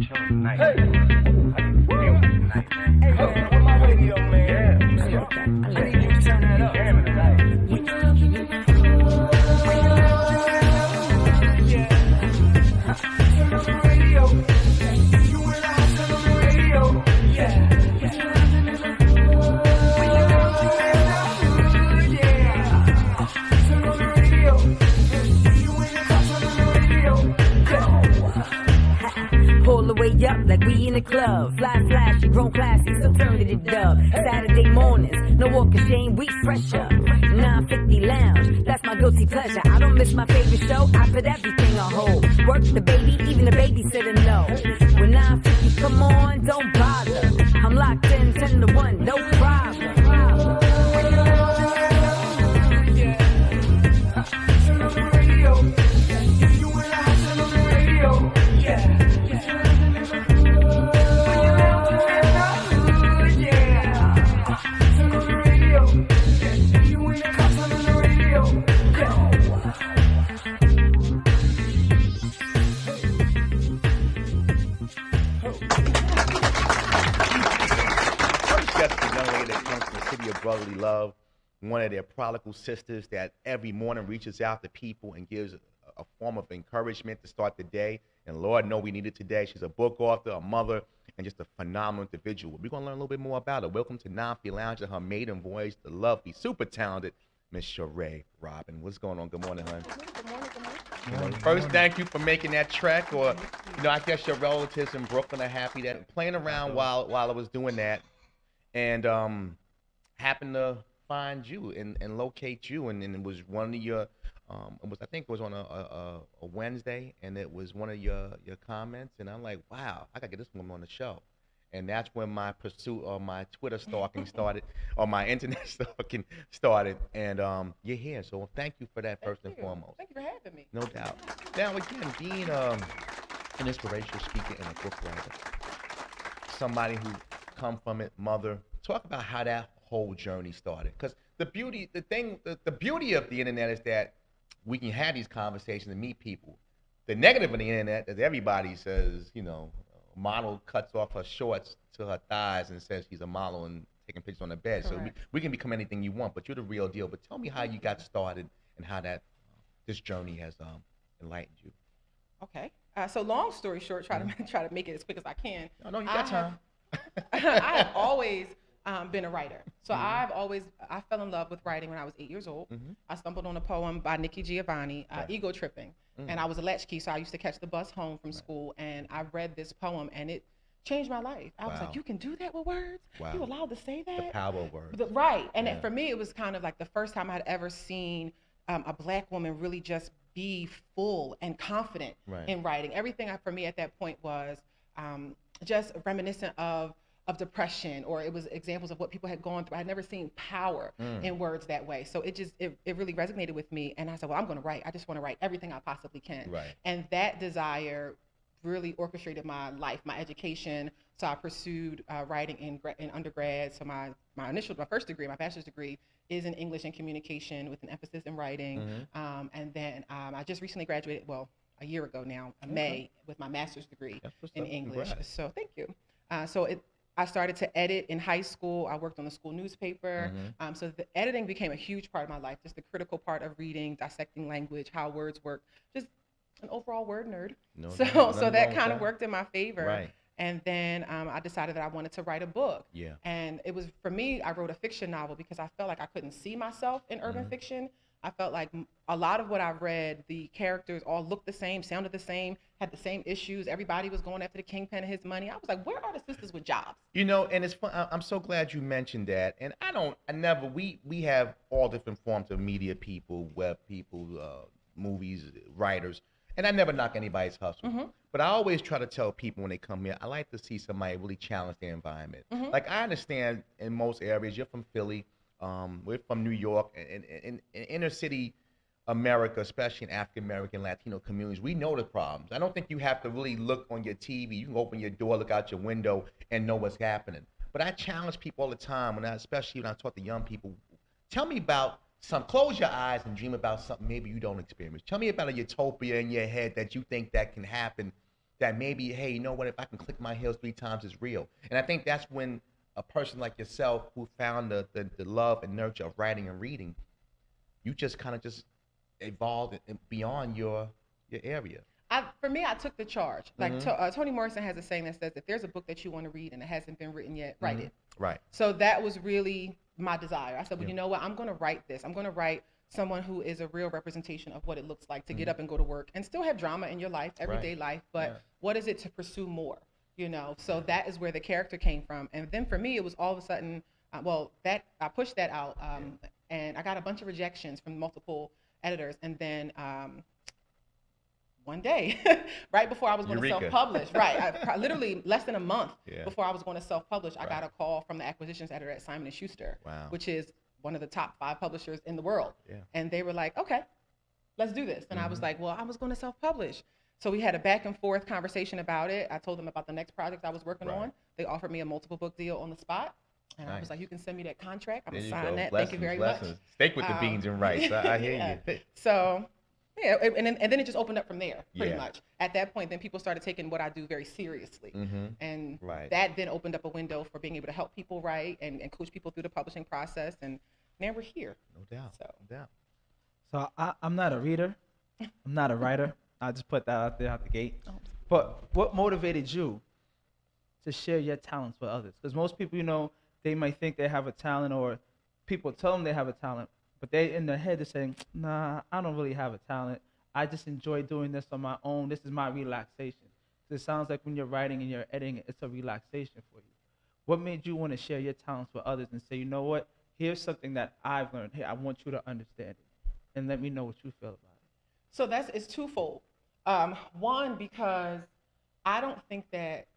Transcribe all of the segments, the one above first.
Pull the way up like we in the club. Fly flashy, grown classy, so turn to the dub. Saturday mornings, no walk of shame, we fresher. 950 lounge, that's my guilty pleasure. I don't miss my favorite show, I put everything on hold. Work the baby, even the babysitter know. When 950 come on, don't bother. I'm locked in 10 to 1, no problem. Turn on the radio. You and I turn on the radio. Yeah. Brotherly love, one of their prodigal sisters that every morning reaches out to people and gives a form of encouragement to start the day. And Lord know we need it today. She's a book author, a mother, and just a phenomenal individual. We're going to learn a little bit more about her. Welcome to 950 Lounge and her maiden voice, the lovely, super talented Miss Sharai Robbin. What's going on? Good morning, hon. Good morning. First, thank you for making that trek. Or, you know, I guess your relatives in Brooklyn are happy that playing around while I was doing that, and happened to find you and locate you, and it was one of your I think it was on a Wednesday, and it was one of your comments, and I'm like, wow, I gotta get this woman on the show. And that's when my pursuit of my Twitter stalking started, or my internet stalking started, and you're here, so thank you for that. First and foremost, thank you for having me. No doubt. Now again, being an inspirational speaker and a book writer, somebody who come from it, mother, talk about how that whole journey started. Because the beauty of the internet is that we can have these conversations and meet people. The negative of the internet is everybody says, you know, a model cuts off her shorts to her thighs and says she's a model and taking pictures on the bed. Correct. So we can become anything you want, but you're the real deal. But tell me how you got started and how that this journey has enlightened you. Okay. So long story short, try to make it as quick as I can. No, you got time. I have always been a writer. So I fell in love with writing when I was 8 years old. I stumbled on a poem by Nikki Giovanni, Ego Tripping. And I was a latchkey, so I used to catch the bus home from school, and I read this poem, and it changed my life. I was like, you can do that with words? Wow. You allowed to say that? The power of words. Right. And for me, it was kind of like the first time I had ever seen a Black woman really just be full and confident in writing. Everything for me at that point was just reminiscent of depression, or it was examples of what people had gone through. I had never seen power in words that way. So it really resonated with me. And I said, well, I'm going to write. I just want to write everything I possibly can. Right. And that desire really orchestrated my life, my education. So I pursued writing in undergrad. So my first degree, my bachelor's degree, is in English and communication with an emphasis in writing. And then I just recently graduated, well, a year ago now, in May, with my master's degree in English. Congrats. So thank you. I started to edit in high school. I worked on the school newspaper. So the editing became a huge part of my life, just the critical part of reading, dissecting language, how words work, just an overall word nerd. So that kind of worked in my favor. Right. And then I decided that I wanted to write a book. Yeah. And it was, for me, I wrote a fiction novel because I felt like I couldn't see myself in urban fiction. I felt like a lot of what I read, the characters all looked the same, sounded the same, had the same issues. Everybody was going after the kingpin and his money. I was like, where are the sisters with jobs? You know, and it's fun. I'm so glad you mentioned that. And we have all different forms of media people, web people, movies, writers. And I never knock anybody's hustle. But I always try to tell people when they come here, I like to see somebody really challenge their environment. Like, I understand in most areas, you're from Philly, we're from New York, and in inner city America, especially in African American, Latino communities, we know the problems. I don't think you have to really look on your TV. You can open your door, look out your window, and know what's happening. But I challenge people all the time, especially when I talk to young people, tell me about close your eyes and dream about something maybe you don't experience. Tell me about a utopia in your head that you think that can happen that maybe, hey, you know what, if I can click my heels 3 times, it's real. And I think that's when a person like yourself who found the love and nurture of writing and reading, you just kind of just evolved beyond your area. For me, I took the charge. Like Toni Morrison has a saying that says, if there's a book that you want to read and it hasn't been written yet, write it. Right. So that was really my desire. I said, well, you know what? I'm going to write this. I'm going to write someone who is a real representation of what it looks like to get up and go to work and still have drama in your life, everyday life. But what is it to pursue more? You know, so that is where the character came from. And then for me, it was all of a sudden, that I pushed that out, and I got a bunch of rejections from multiple editors. And then one day, right before I was going to self-publish, literally less than a month before I was going to self-publish, I got a call from the acquisitions editor at Simon & Schuster, which is one of the top 5 publishers in the world. And they were like, okay, let's do this. And I was like, well, I was going to self-publish. So we had a back and forth conversation about it. I told them about the next project I was working on. They offered me a multiple book deal on the spot. And I was like, you can send me that contract. I'm going to sign that. Thank you very much. Stick with the beans and rice. I hear you. So, yeah, and then it just opened up from there, pretty much. At that point, then people started taking what I do very seriously. And that then opened up a window for being able to help people write and coach people through the publishing process. And now we're here. No doubt. No doubt. So I'm not a reader. I'm not a writer. I just put that out there out the gate. But what motivated you to share your talents with others? Because most people, you know, they might think they have a talent, or people tell them they have a talent, but they in their head they're saying, nah, I don't really have a talent. I just enjoy doing this on my own. This is my relaxation. It sounds like when you're writing and you're editing, it's a relaxation for you. What made you want to share your talents with others and say, you know what, here's something that I've learned. Hey, I want you to understand it, and let me know what you feel about it. So it's twofold. One, because I don't think that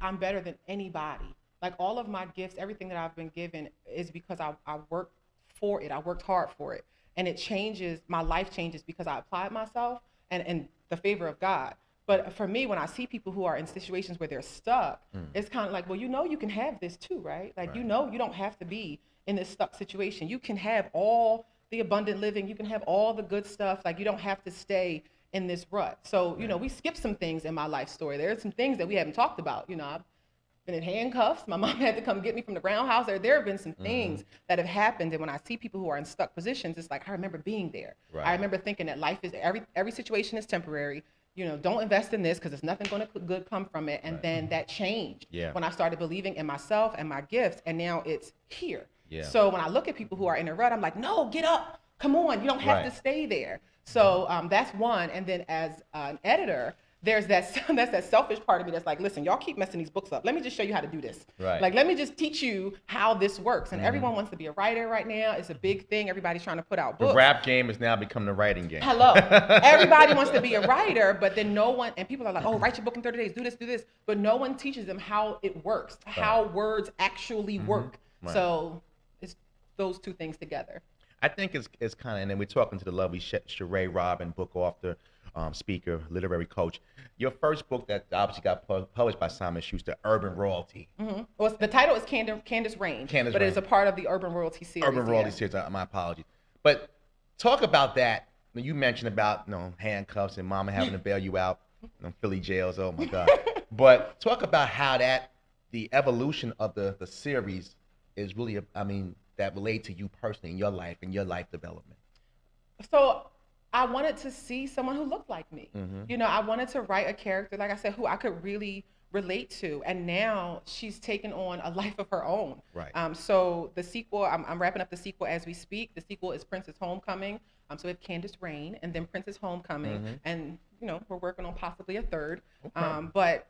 I'm better than anybody. Like, all of my gifts, everything that I've been given is because I worked for it. I worked hard for it. And it changes, my life changes because I applied myself and the favor of God. But for me, when I see people who are in situations where they're stuck, it's kind of like, well, you know, you can have this too, right? Like, you know, you don't have to be in this stuck situation. You can have all the abundant living. You can have all the good stuff. Like, you don't have to stay in this rut. So, you know, we skipped some things in my life story. There are some things that we haven't talked about. You know, I've been in handcuffs. My mom had to come get me from the Brown House. There have been some things that have happened. And when I see people who are in stuck positions, it's like, I remember being there. I remember thinking that life is, every situation is temporary. You know, don't invest in this because there's nothing going to good come from it. And then that changed when I started believing in myself and my gifts. And now it's here. So when I look at people who are in a rut, I'm like, no, get up. Come on. You don't have to stay there. So that's one. And then as an editor, there's that selfish part of me that's like, listen, y'all keep messing these books up. Let me just show you how to do this. Like, let me just teach you how this works. And everyone wants to be a writer right now. It's a big thing. Everybody's trying to put out books. The rap game has now become the writing game. Hello. Everybody wants to be a writer, but then no one, and people are like, oh, write your book in 30 days, do this. But no one teaches them how it works, how words actually work. So it's those two things together. I think it's kind of, and then we're talking to the lovely Sharai Robbin, book author, speaker, literary coach. Your first book that obviously got published by Simon & Schuster, Urban Royalty. Well, the title is Candace Rain, but it is a part of the Urban Royalty series. Urban Royalty series, my apologies. But talk about that. When you mentioned about, you know, handcuffs and mama having to bail you out in Philly jails, oh my God. But talk about how the evolution of the series is really, that relate to you personally in your life and your life development. So I wanted to see someone who looked like me. You know, I wanted to write a character, like I said, who I could really relate to. And now she's taken on a life of her own. So the sequel, I'm wrapping up the sequel as we speak. The sequel is Princess Homecoming. So we have Candace Rain and then Princess Homecoming. And, you know, we're working on possibly a third. But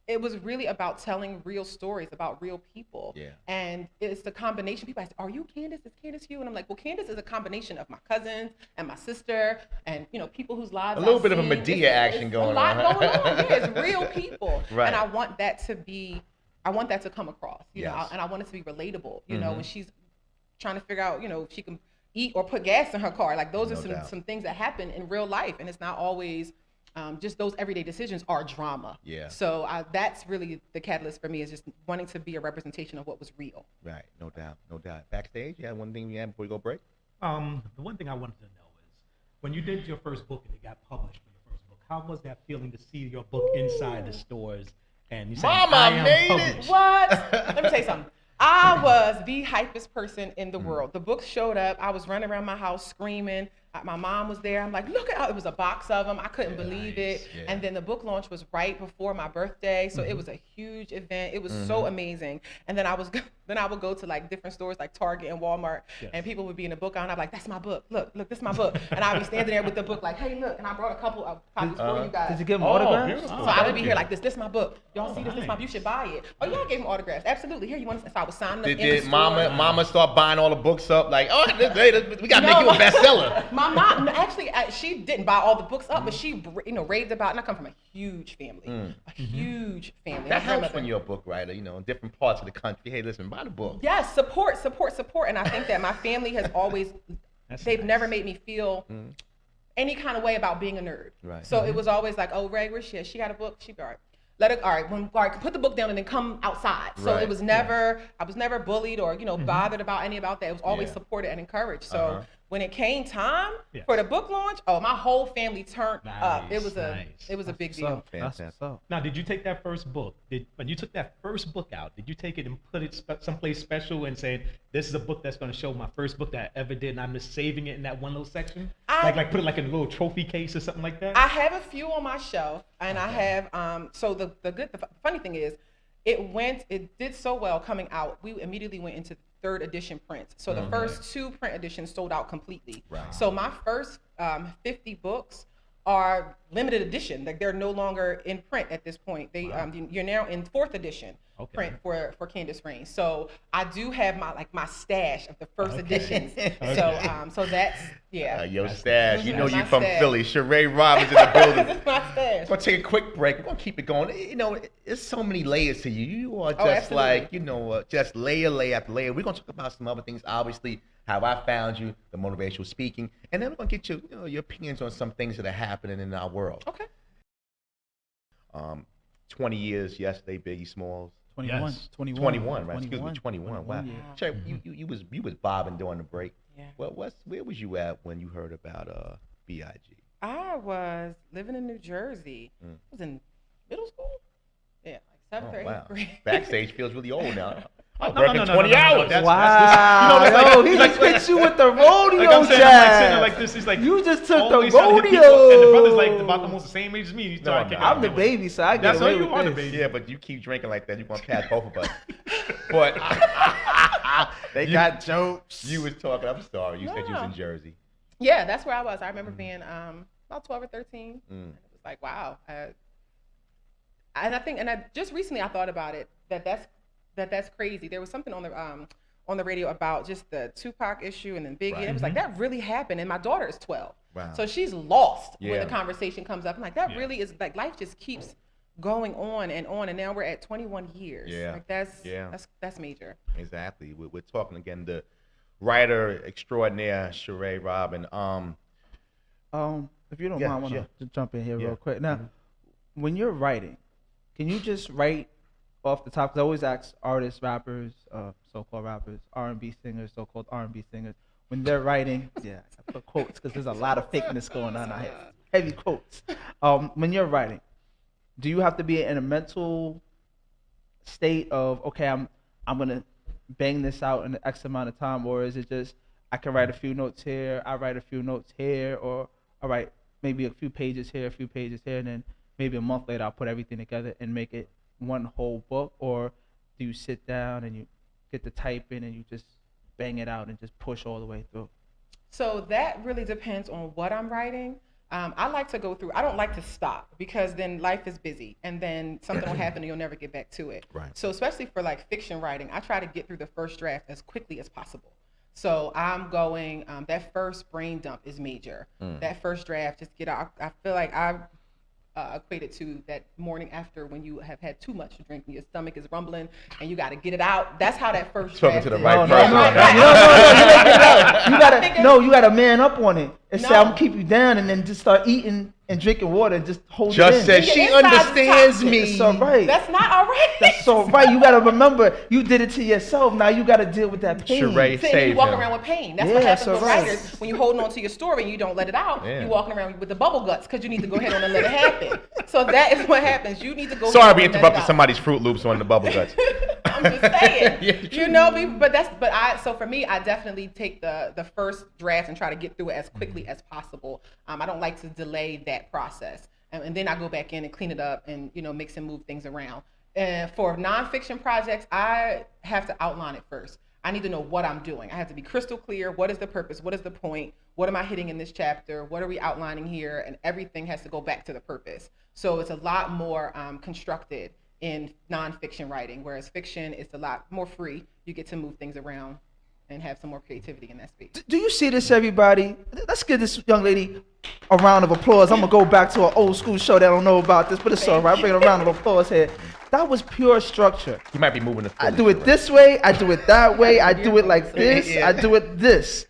it was really about telling real stories about real people. And it's the combination. People ask, are you Candace? Is Candace you? And I'm like, well, Candace is a combination of my cousins and my sister and, you know, people whose lives a little bit of a Medea action going on. A lot going on. Yeah, it's real people. And I want that to come across, you know, and I want it to be relatable, you know, when she's trying to figure out, you know, if she can eat or put gas in her car. Like, those are some things that happen in real life. And it's not always just those everyday decisions are drama. So that's really the catalyst for me, is just wanting to be a representation of what was real. Right, no doubt, no doubt. Backstage, you had one thing we had before we go break? The one thing I wanted to know is, when you did your first book and it got published for your first book, how was that feeling to see your book inside the stores? And you said, Mama made it. What? Let me tell you something. I was the hypest person in the world. The book showed up. I was running around my house screaming. My mom was there. I'm like, look at how it was a box of them. I couldn't believe it. Yeah. And then the book launch was right before my birthday, so it was a huge event. It was so amazing. And then I would go to like different stores like Target and Walmart, and people would be in the book aisle, and I'd be like, that's my book. Look, this is my book. And I'd be standing there with the book like, hey, look. And I brought a couple of copies for you guys. Did you give them autographs? So I would be here like this is my book. Y'all see this? This is my. You should buy it. Oh yeah, I gave them autographs. Absolutely. Here, you want? So I was signing them in the store. Mama start buying all the books up? Like, oh, we gotta make you a bestseller. My mom actually, she didn't buy all the books up, but she, raved about. And I come from a huge family, a huge family. That helps when you're a book writer. In different parts of the country. Hey, listen, buy the book. Yes, support. And I think that my family has always, they've never made me feel any kind of way about being a nerd. Right. So it was always like, oh, Ray, where's she? She got a book. She all right. All right, put the book down and then come outside. So it was never, I was never bullied or, bothered about that. It was always supported and encouraged. So when it came time for the book launch, my whole family turned up. It was a big deal. Now, did you take that first book? When you took that first book out, did you take it and put it someplace special and say, this is a book that's going to show my first book that I ever did, and I'm just saving it in that one little section? Like put it like in a little trophy case or something like that? I have a few on my shelf, and I have, so the funny thing is, it did so well coming out, we immediately went into third edition prints. So the first 2 print editions sold out completely. Right. So my first 50 books are limited edition. Like they're no longer in print at this point. You're now in 4th edition print for Candace Rain. So I do have my stash of the first editions. So that's your stash. You my from stash. Philly. Sharai Robbins in the building. This is my stash. We're gonna take a quick break. We're gonna keep it going. There's so many layers to you. You are just just layer after layer. We're gonna talk about some other things, obviously, how I found you, the motivational speaking, and then we're gonna get your opinions on some things that are happening in our world. Okay. 20 years yesterday, Biggie Smalls. 21. Yes. 21, right? Excuse me, 21. Wow. Yeah. Check, you was bobbing during the break. Yeah. Well, where was you at when you heard about B.I.G.? I was living in New Jersey. I was in middle school. Yeah, like 7th or 8th grade. Backstage feels really old now. I'm No, working 20 hours. Wow. He just hit you with the rodeo jab. Like this. He's like, you just took the always trying to hit people, rodeo. and the brother's like about almost the same age as me. I'm the baby, so I get That's away how you with are the this. baby. Yeah, but you keep drinking like that, you're going to pass both of us. But They got jokes. you was talking, I'm sorry, you said you was in Jersey. Yeah, that's where I was. I remember being about 12 or 13. And it was like, wow. Just recently I thought about it, that's crazy. There was something on the radio about just the Tupac issue and then Biggie. Right. And it was like, that really happened. And my daughter is 12. Wow. So she's lost when the conversation comes up. I'm like, that really is like, life just keeps going on. And now we're at 21 years. Yeah. Like that's major. Exactly. We're talking again, the writer extraordinaire, Sharai Robbin. If you don't mind, I want to jump in here real quick. Now, when you're writing, can you just write off the top? Because I always ask artists, rappers, so-called rappers, R&B singers, so-called R&B singers, when they're writing, I put quotes because there's a lot of fakeness going on out here. Heavy quotes. When you're writing, do you have to be in a mental state of, okay, I'm gonna bang this out in X amount of time, or is it just I can write a few notes here, I write a few notes here, or all right, maybe a few pages here, and then maybe a month later I'll put everything together and make it one whole book? Or do you sit down and you get the type in and you just bang it out and just push all the way through? So that really depends on what I'm writing. I like to go through. I don't like to stop because then life is busy and then something will happen and you'll never get back to it. Right. So especially for like fiction writing, I try to get through the first draft as quickly as possible. So I'm going, that first brain dump is major. That first draft, just get out. I feel like I equated to that morning after when you have had too much to drink and your stomach is rumbling and you got to get it out. That's how that first draft to the is. right person. You gotta man up on it and say I'm gonna keep you down, and then just start eating and drinking water and just hold it Just in. said she understands me. It's all right. That's not all right. That's all right. You gotta remember, you did it to yourself. Now you gotta deal with that pain. Sharai So, and saved you walk him. around with pain. That's Yeah, what happens that's with all right. writers when you're holding on to your story and you don't let it out. Yeah. You're walking around with the bubble guts because you need to go ahead on and let it happen. So that is what happens. You need to go. Sorry, ahead we and let it interrupted out. somebody's Fruit Loops on the bubble guts. I'm just saying. Yeah, You know, so for me, I definitely take the first draft and try to get through it as quickly as possible. I don't like to delay that process. And then I go back in and clean it up and, mix and move things around. And for nonfiction projects, I have to outline it first. I need to know what I'm doing. I have to be crystal clear. What is the purpose? What is the point? What am I hitting in this chapter? What are we outlining here? And everything has to go back to the purpose. So it's a lot more constructed in nonfiction writing, whereas fiction is a lot more free. You get to move things around and have some more creativity in that space. Do you see this, everybody? Let's give this young lady a round of applause. I'm gonna go back to an old school show that don't know about this, but it's all right. I'm bringing a round of applause here. That was pure structure. You might be moving the I do it this way, I do it that way, I do it like this, Yeah. I do it this.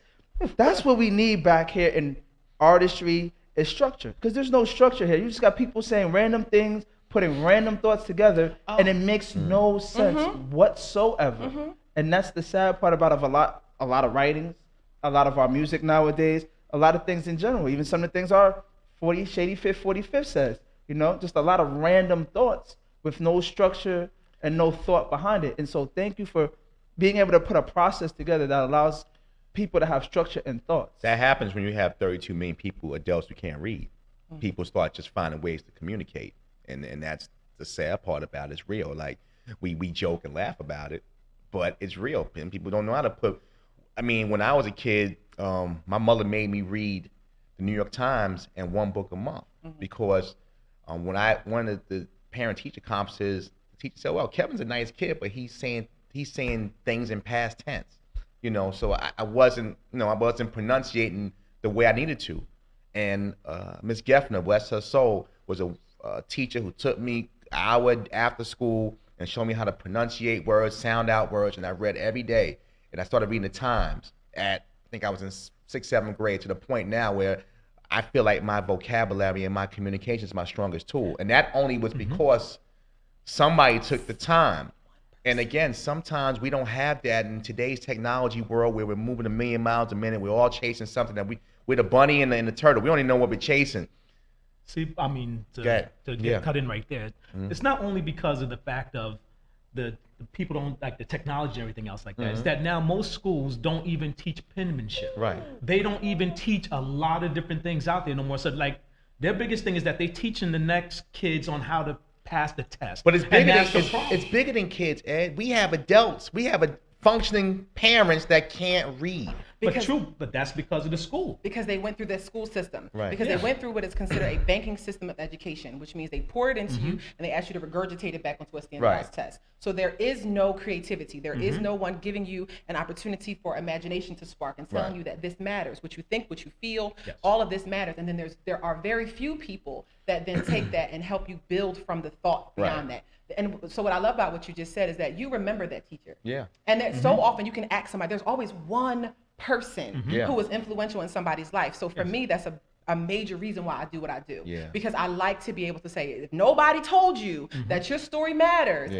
That's what we need back here in artistry is structure. Because there's no structure here. You just got people saying random things, putting random thoughts together, and it makes no sense whatsoever. And that's the sad part about a lot of writings, a lot of our music nowadays, a lot of things in general. Even some of the things our 40 Shady Fifth 45th says, just a lot of random thoughts with no structure and no thought behind it. And so thank you for being able to put a process together that allows people to have structure and thoughts. That happens when you have 32 million people, adults who can't read. People start just finding ways to communicate. And that's the sad part about it. It's real. Like, we joke and laugh about it, but it's real. And people don't know how to put, when I was a kid, my mother made me read the New York Times and one book a month because when I wanted the parent-teacher conferences, the teacher said, well, Kevin's a nice kid, but he's saying things in past tense. So I wasn't pronunciating the way I needed to. And Miss Geffner, bless her soul, was a teacher who took me an hour after school and showed me how to pronunciate words, sound out words, and I read every day. And I started reading the Times I think I was in 6th, 7th grade, to the point now where I feel like my vocabulary and my communication is my strongest tool. And that only was because somebody took the time. And again, sometimes we don't have that in today's technology world where we're moving 1 million miles a minute. We're all chasing something that we're the bunny and the turtle. We don't even know what we're chasing. See, to get cut in right there, it's not only because of the fact of the people don't like the technology and everything else like that. It's that now most schools don't even teach penmanship. Right. They don't even teach a lot of different things out there no more. So like their biggest thing is that they teaching the next kids on how to pass the test. But it's bigger than kids, Ed. We have adults. We have functioning parents that can't read. But that's because of the school. Because they went through the school system. Right. Because they went through what is considered a banking system of education, which means they pour it into you and they ask you to regurgitate it back onto a standardized test. So there is no creativity. There is no one giving you an opportunity for imagination to spark and telling you that this matters. What you think, what you feel, all of this matters. And then there are very few people that then take that and help you build from the thought beyond that. And so what I love about what you just said is that you remember that teacher. Yeah. And that so often you can ask somebody, there's always one person who was influential in somebody's life. So for me, that's a major reason why I do what I do. Yeah. Because I like to be able to say, if nobody told you that your story matters,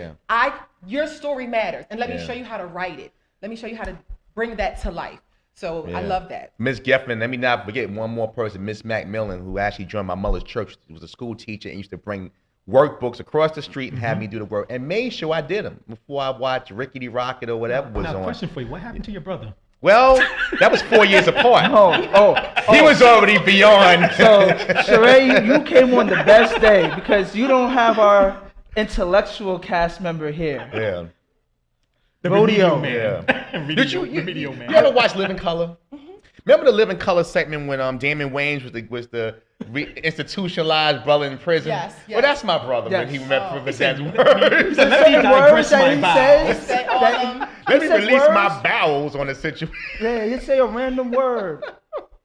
your story matters. And let me show you how to write it. Let me show you how to bring that to life. So I love that. Miss Geffner, let me not forget one more person, Miss Macmillan, who actually joined my mother's church. She was a school teacher and used to bring workbooks across the street and have me do the work and made sure I did them before I watched Rickety Rocket or whatever was on. Question for you, what happened to your brother? Well, that was 4 years apart. He was already beyond. So, Sharai, you came on the best day because you don't have our intellectual cast member here. Yeah. The Rodeo man. Yeah. Did you ever watch Living Color? Remember the Living Color segment when Damon Wayans was the institutionalized brother in prison? Yes. Well, that's my brother when he remembered Dad's words. Let me digress my bowels. Let me release my bowels on the situation. Yeah, you say a random word,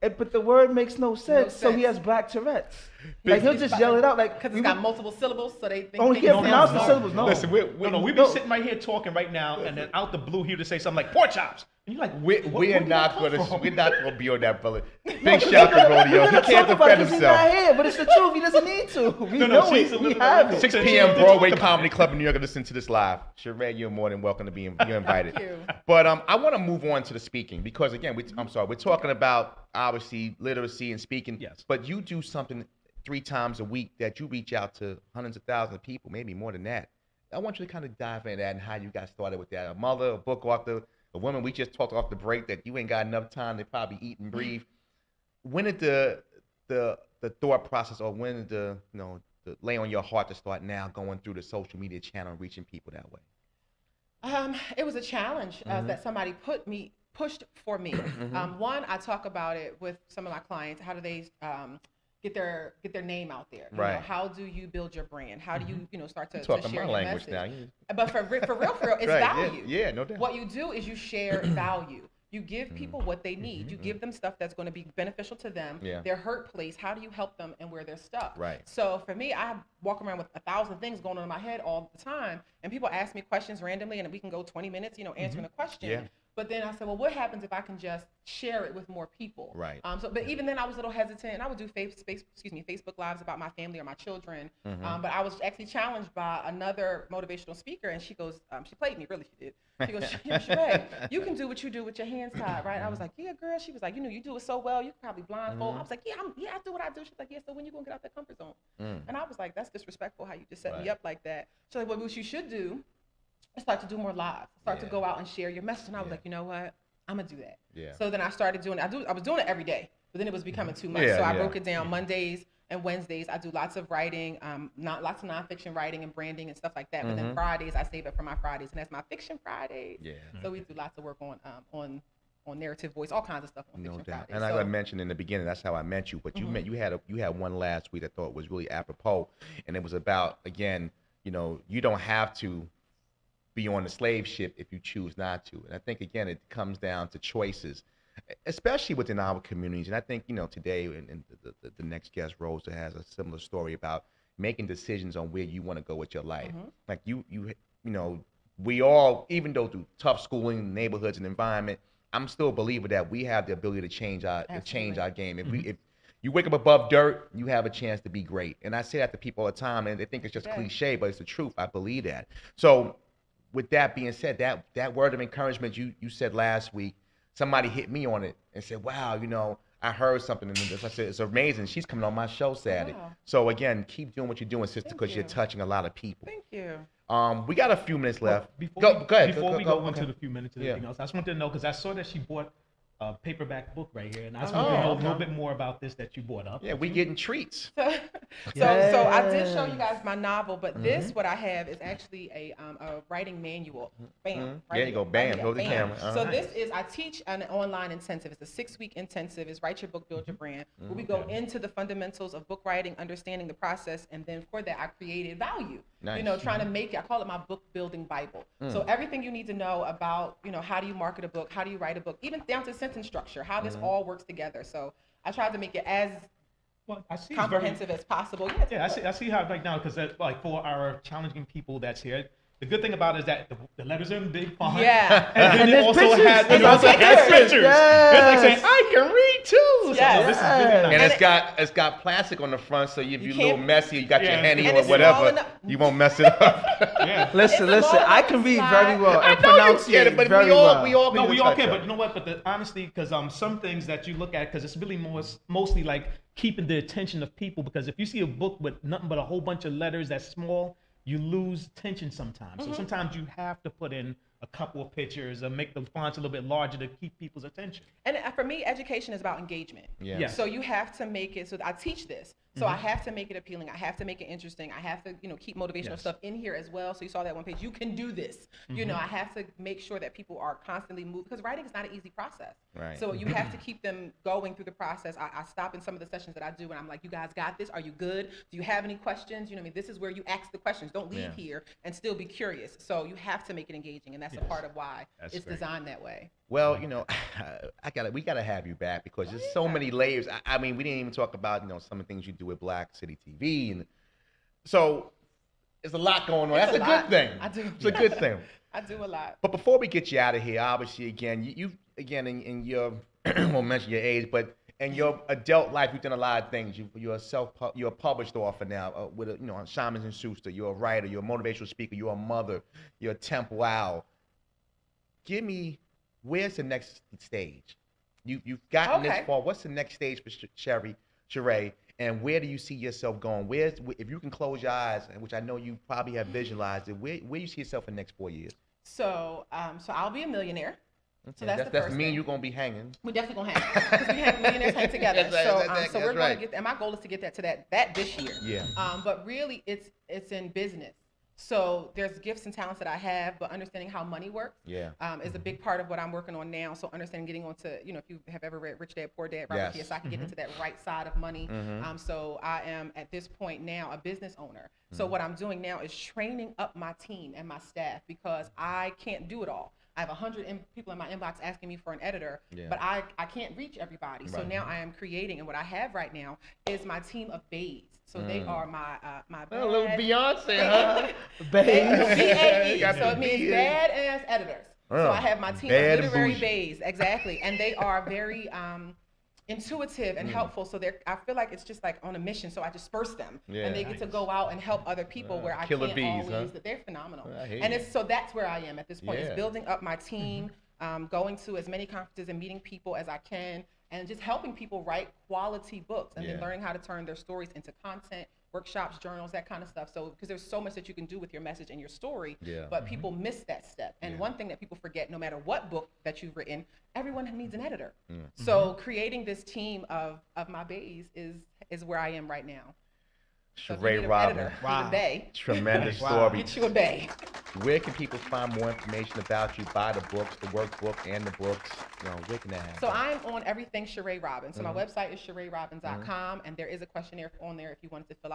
but the word makes no sense. So he has black Tourette's. Like he'll just yell it out, like because it's got multiple syllables, so they think. Oh, he can't pronounce the syllables. No. Listen, we be sitting right here talking right now, and then out the blue, he would say something like pork chops. And you're like, we're did not that come from? we're not gonna be on that brother. Big shout to Rodeo. He can't defend He's himself. not here, but it's the truth. He doesn't need to. We No, know she's it. a We little have bit- it. 6 Did p.m. you Broadway talk about Comedy it? Club in New York. Listen to this live. Sharai, you're more than welcome to be you're invited. Thank you. But I want to move on to the speaking because again, we're talking about obviously literacy and speaking. Yes. But you do something 3 times a week that you reach out to hundreds of thousands of people, maybe more than that. I want you to kind of dive into that and how you got started with that. A mother, a book author, a woman. We just talked off the break that you ain't got enough time to probably eat and breathe. When did the thought process, or when did the lay on your heart to start now going through the social media channel and reaching people that way? It was a challenge that somebody pushed for me. One, I talk about it with some of my clients. How do they get their name out there? You know, how do you build your brand? How do you start to Talking share my your language message? now. But for real, it's Right, value. yeah, no doubt. What you do is you share value. You give people what they need. You give them stuff that's going to be beneficial to them. Yeah. Their hurt place. How do you help them and where they're stuck? Right. So for me, I walk around with 1,000 things going on in my head all the time, and people ask me questions randomly, and we can go 20 minutes, answering a question. Yeah. But then I said, well, what happens if I can just share it with more people? Right. But even then, I was a little hesitant, and I would do Facebook Lives about my family or my children. But I was actually challenged by another motivational speaker, and she goes, she played me, really, she did. She goes, Sharai, you can do what you do with your hands tied, right? I was like, yeah, girl. She was like, you do it so well, you can probably blindfold. I was like, yeah, I do what I do. She's like, yeah, so when you gonna get out that comfort zone? And I was like, that's disrespectful how you just set me up like that. She's like, well, what you should do is start to do more live, start to go out and share your message. And I was like, you know what? I'm gonna do that. Yeah. So then I started doing it. I was doing it every day, but then it was becoming too much. So I broke it down. Mondays and Wednesdays, I do lots of writing, lots of nonfiction writing and branding and stuff like that. But then Fridays, I save it for my Fridays, and that's my fiction Fridays. Yeah. So we do lots of work on narrative voice, all kinds of stuff on Fiction Fridays. And like I mentioned in the beginning, that's how I met you. But you had one last week I thought was really apropos, and it was about, again, you don't have to be on the slave ship if you choose not to. And I think, again, it comes down to choices, especially within our communities. And I think, today, and the next guest, Rosa, has a similar story about making decisions on where you want to go with your life. Like we all, even though through tough schooling, neighborhoods, and environment, I'm still a believer that we have the ability to change our game. If you wake up above dirt, you have a chance to be great. And I say that to people all the time, and they think it's just cliche, but it's the truth. I believe that. So with that being said, that word of encouragement you said last week, somebody hit me on it and said, wow, I heard something in this. I said, it's amazing. She's coming on my show Saturday. Wow. So again, keep doing what you're doing, sister, because you're touching a lot of people. Thank you. We got a few minutes left. Go ahead. Before we go okay. into the few minutes and anything else, I just wanted to know, because I saw that she bought a paperback book right here, and I just want to know a little bit more about this that you bought up. Yeah, we getting treats. So I did show you guys my novel, but this, what I have, is actually a writing manual. Bam. There you go. Bam. Hold the camera. So this is, I teach an online intensive. It's a 6-week intensive. It's Write Your Book, Build Your Brand, where we go into the fundamentals of book writing, understanding the process, and then for that, I created value. Nice. Trying to make it, I call it my book building Bible. So everything you need to know about, how do you market a book, how do you write a book, even down to sentence structure, how this all works together. So I tried to make it as comprehensive as possible. I see how right now, because like for our challenging people that's here, the good thing about it is that the letters are in big font. Yeah. And then it also has pictures. Yes. It's like saying, I can read too. Yes. So this is really nice. And it's got plastic on the front, so if you're a little messy, you got your Henny and or it's whatever, you won't mess it up. Listen, I can read very well and pronunciate but very we all well. we all can, but you know what? But honestly, because some things that you look at, because it's really mostly like keeping the attention of people. Because if you see a book with nothing but a whole bunch of letters that's small, you lose tension sometimes. So sometimes you have to put in a couple of pictures or make the fonts a little bit larger to keep people's attention. And for me, education is about engagement. Yeah. So you have to make it, so I teach this. So I have to make it appealing. I have to make it interesting. I have to, keep motivational stuff in here as well. So you saw that one page. You can do this. I have to make sure that people are constantly moved, because writing is not an easy process. Right. So you have to keep them going through the process. I stop in some of the sessions that I do, and I'm like, you guys got this? Are you good? Do you have any questions? This is where you ask the questions. Don't leave here and still be curious. So you have to make it engaging, and that's a part of why it's designed that way. Well, we gotta have you back, because there's so many layers. I mean, we didn't even talk about some of the things you do with Black City TV, and so there's a lot going on. That's a good thing. I do. It's a good thing. I do a lot. But before we get you out of here, obviously, again, you again in your won't mention your age, but in your adult life, you've done a lot of things. You're a published author now with on Simons and Schuster. You're a writer. You're a motivational speaker. You're a mother. You're a temple owl. Give me, where's the next stage? You've gotten this far. What's the next stage for Sharai? And where do you see yourself going? If you can close your eyes, which I know you probably have visualized it, where do you see yourself in the next 4 years? So I'll be a millionaire. Okay. So that's the that's first mean thing. you're gonna be hanging. We're definitely gonna hang because we have millionaires hang together. That's so we're right. gonna get, and my goal is to get that to that this year. Yeah. But really, it's in business. So there's gifts and talents that I have, but understanding how money works is a big part of what I'm working on now. So understanding getting onto, if you have ever read Rich Dad Poor Dad, Robert Kiyosaki, get into that right side of money. So I am at this point now a business owner. So what I'm doing now is training up my team and my staff because I can't do it all. I have 100 people in my inbox asking me for an editor, but I can't reach everybody. So now I am creating, and what I have right now is my team of bays. So they are my A little Beyonce, huh? B-A-E. So it means badass editors. So I have my team of literary bays, exactly, and they are very intuitive and helpful. So I feel like it's just like on a mission. So I disperse them, and they get to go out and help other people where I can't always. They're phenomenal, and so that's where I am at this point. Is building up my team, going to as many conferences and meeting people as I can, and just helping people write quality books, and then learning how to turn their stories into content, workshops, journals, that kind of stuff. So because there's so much that you can do with your message and your story, but people miss that step. And one thing that people forget, no matter what book that you've written, everyone needs an editor. So creating this team of my bays is where I am right now. Sharai Robbin. Wow. Tremendous story. Get you a bay. Where can people find more information about you? Buy the books, the workbook, and the books. Where can that happen? So I'm on everything Sharai Robbin. So my website is SharaiRobbin.com, and there is a questionnaire on there if you wanted to fill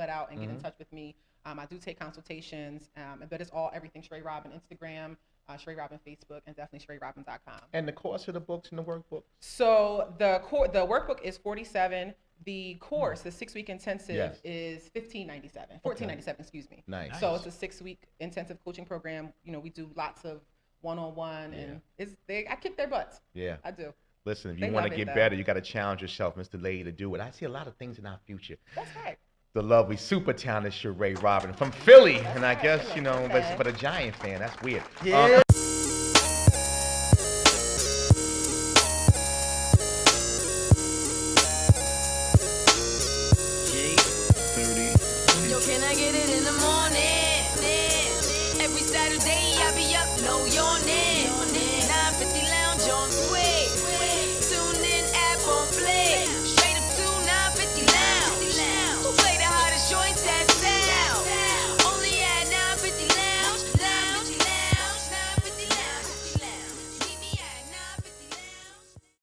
it out and get in touch with me. I do take consultations, but it's all everything Sharai Robbin, Instagram, Sharai Robbin Facebook, and definitely SharaiRobbin.com. And the cost of the books and the workbook? So the workbook is $47. The course, the 6-week intensive, is $14.97, excuse me. Nice. So it's a 6-week intensive coaching program. We do lots of one-on-one, and I kick their butts. Yeah, I do. Listen, if you want to get better, you got to challenge yourself, Mr. Lady, to do it. I see a lot of things in our future. That's right. The lovely, super talented Sharai Robbin from Philly, and I guess but a Giant fan. That's weird. Yeah. Yo, can I get it in the morning? Every Saturday I be up, know your name. 950 Lounge on Square.